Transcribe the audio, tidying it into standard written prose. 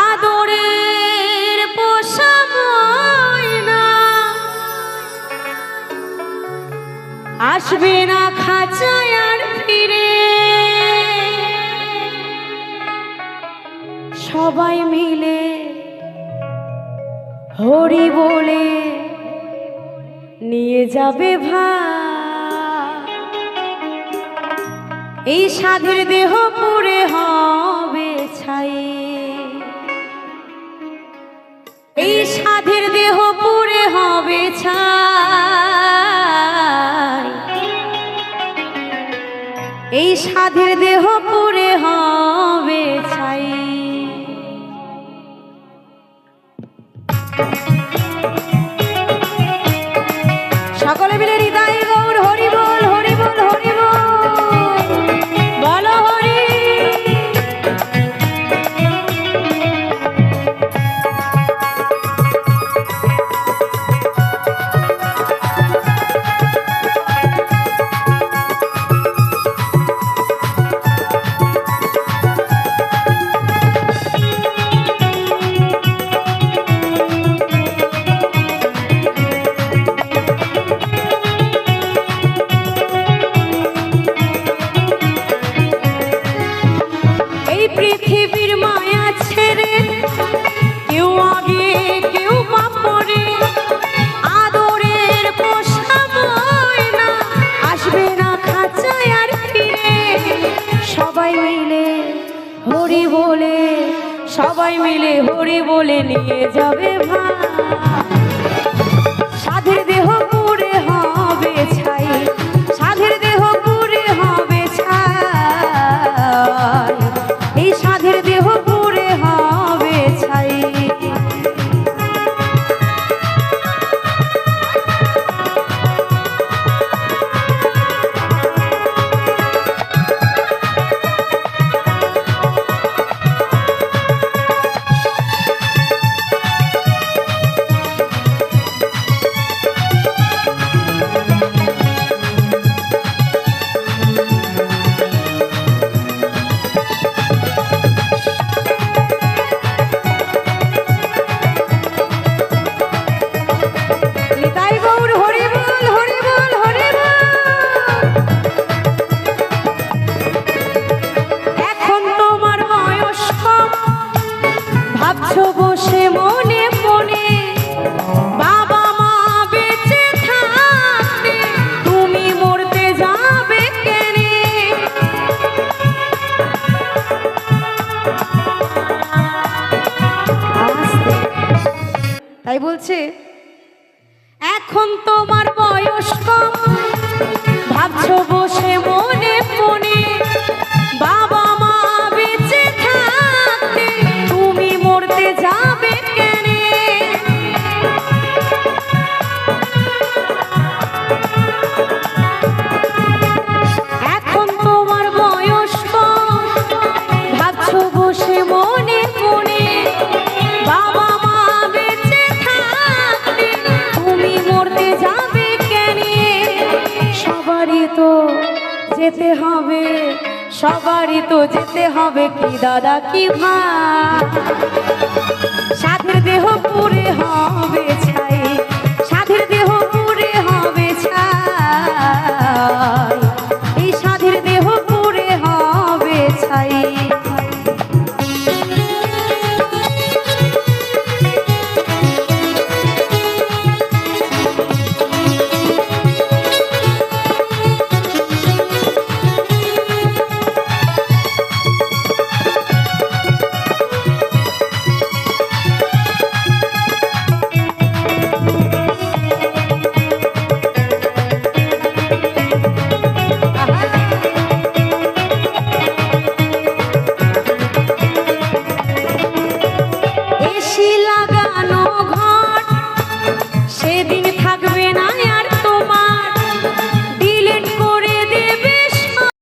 আদরের পোষা ময়না আসবে না খাঁচায় আর ফিরে। সবাই মিলে হরি বলে নিয়ে যাবে ভাই। এই সাধের দেহ পুরে হবে ছাই। এই সাধের দেহ পুরে হবে ছাই। এই সাধের দেহ পুরে হবে ছাই। সকলে মিলে হৃদয় গৌর হরি বল হরি বল হরি বল বলো হরি। পৃথিবীর মায়া ছেড়ে কেউ আগে কেউ পরে। আদরের পোষা ময়না আসবে না খাঁচায় আর ফিরে। সবাই মিলে হরি বলে সবাই মিলে হরি বলে নিয়ে যাবে ভাই। সাধের দেহ পুরে হবে ছাই। সাধের দেহ পুরে হবে ছাই। এই সাধের দেহ পুরে হবে ছাই। বসে মনে মনে বাবা মা বেঁচে থাকতে তুমি মরতে যাবে কেনে। তাই বলছে এখন তোমার বয়স কম ভাবছো বসে মনে মনে বাবা মা বেঁচে থাকতে তুমি মরতে যাবে কেনে। এখন তোমার বয়স কম ভাবছো বসে মনে মনে বাবা মা বেঁচে থাকতে তুমি মরতে যাবে কেনে। সবারই তো যেতে হবে সবারই তো যেতে হবে কি দাদা কি ভাই।